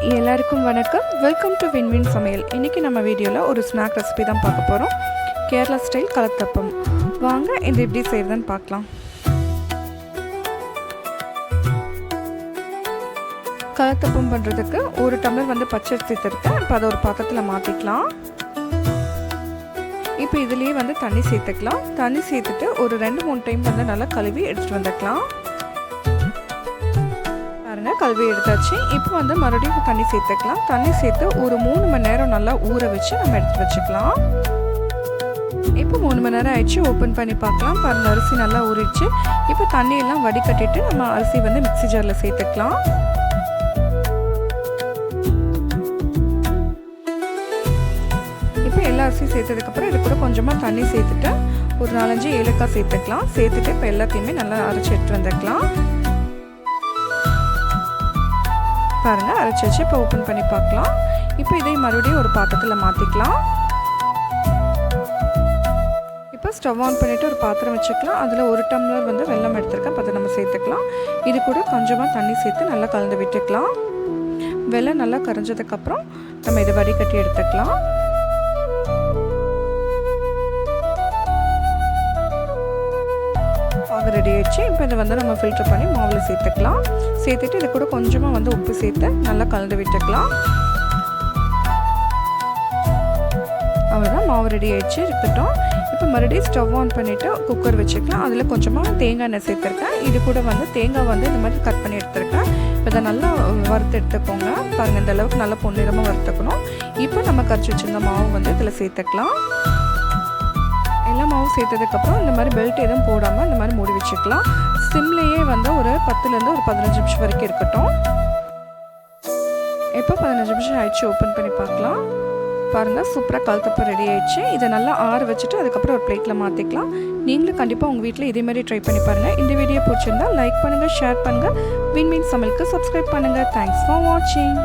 எல்லாருக்கும் வணக்கம். Welcome to win win சமையல். இன்றைக்கி நம்ம வீடியோவில் ஒரு ஸ்நாக் ரெசிபி தான் பார்க்க போகிறோம். கேரளா ஸ்டைல் கலத்தப்பம். வாங்க இது எப்படி செய்கிறதுன்னு பார்க்கலாம். கலத்தப்பம் பண்ணுறதுக்கு ஒரு டம்ளர் பச்சரிசி எடுத்துருக்கேன். இப்போ அதை ஒரு பாத்திரத்தில் மாற்றிக்கலாம். இப்போ இதுலேயே தண்ணி சேர்த்துக்கலாம். தண்ணி சேர்த்துட்டு ஒரு 2-3 டைம் நல்லா கழுவி எடுத்துகிட்டு வந்துக்கலாம். கழுவி எடுத்தாச்சு. இப்போ மறுபடியும் தண்ணி சேர்த்துக்கலாம். தண்ணி சேர்த்து ஒரு 3 மணி நேரம் நல்லா ஊற வச்சு நம்ம எடுத்து வச்சுக்கலாம். இப்போ 3 மணி நேரம் ஆயிடுச்சு. ஓப்பன் பண்ணி பார்க்கலாம். பாருங்கள், அரிசி நல்லா ஊறிடுச்சு. இப்போ தண்ணியெல்லாம் வடிகட்டிட்டு நம்ம அரிசி மிக்ஸி ஜாரில் சேர்த்துக்கலாம். இப்போ எல்லா அரிசியும் சேர்த்ததுக்கப்புறம் இது கூட கொஞ்சமாக தண்ணி சேர்த்துட்டு ஒரு 4-5 ஏலக்காய் சேர்த்துக்கலாம். சேர்த்துட்டு இப்போ எல்லாத்தையுமே நல்லா அரைச்சி எடுத்து வந்துக்கலாம். பாருங்கள், அரைச்சி வச்சு இப்போ ஓப்பன் பண்ணி பார்க்கலாம். இப்போ இதை மறுபடியும் ஒரு பாத்திரத்தில் மாற்றிக்கலாம். இப்போ ஸ்டவ் ஆன் பண்ணிவிட்டு ஒரு பாத்திரம் வச்சுக்கலாம். அதில் 1 டம்ளர் வெல்லம் எடுத்துருக்கேன். அதை நம்ம சேர்த்துக்கலாம். இது கூட கொஞ்சமாக தண்ணி சேர்த்து நல்லா கலந்து விட்டுக்கலாம். வெல்லம் நல்லா கரைஞ்சதுக்கப்புறம் நம்ம இதை வடிகட்டி எடுத்துக்கலாம். மாவு ரெடி ஆயிடுச்சு. இப்போ இதை நம்ம ஃபில்டர் பண்ணி மாவில் சேர்த்துக்கலாம். சேர்த்துட்டு இது கூட கொஞ்சமாக உப்பு சேர்த்து நல்லா கலந்து விட்டுக்கலாம். அவ்வளோதான், மாவு ரெடி ஆயிடுச்சு. இருக்கட்டும். இப்போ மறுபடியும் ஸ்டவ் ஆன் பண்ணிவிட்டு குக்கர் வச்சுக்கலாம். அதில் கொஞ்சமாக தேங்காய் எண்ணெய் சேர்த்துருக்கேன். இது கூட தேங்காய் இந்த மாதிரி கட் பண்ணி எடுத்துருக்கேன். இப்போ இதை நல்லா வறுத்து எடுத்துக்கோங்க. பாருங்கள், இந்த அளவுக்கு நல்லா பொன்னிறமாக வறுத்துக்கணும். இப்போ நம்ம கரைச்சி வச்சுருந்த மாவு இதில் சேர்த்துக்கலாம். எல்லா மாவும் சேர்த்ததுக்கப்புறம் இந்த மாதிரி பெல்ட் எதுவும் போடாமல் இந்த மாதிரி மூடி வச்சுக்கலாம். சிம்லேயே ஒரு 10லேருந்து ஒரு 15 நிமிஷம் வரைக்கும் இருக்கட்டும். இப்போ 15 நிமிஷம் ஆயிடுச்சு. ஓப்பன் பண்ணி பார்க்கலாம். பாருங்கள், சூப்பராக கலத்தப்பம் ரெடி ஆயிடுச்சு. இதை நல்லா ஆற வச்சுட்டு அதுக்கப்புறம் ஒரு பிளேட்டில் மாற்றிக்கலாம். நீங்களும் கண்டிப்பாக உங்கள் வீட்டில் இதே மாதிரி ட்ரை பண்ணி பாருங்கள். இந்த வீடியோ பிடிச்சிருந்தால் லைக் பண்ணுங்கள், ஷேர் பண்ணுங்கள். வின்வின் சமையலுக்கு சப்ஸ்கிரைப் பண்ணுங்கள். தேங்க்ஸ் ஃபார் வாட்சிங்.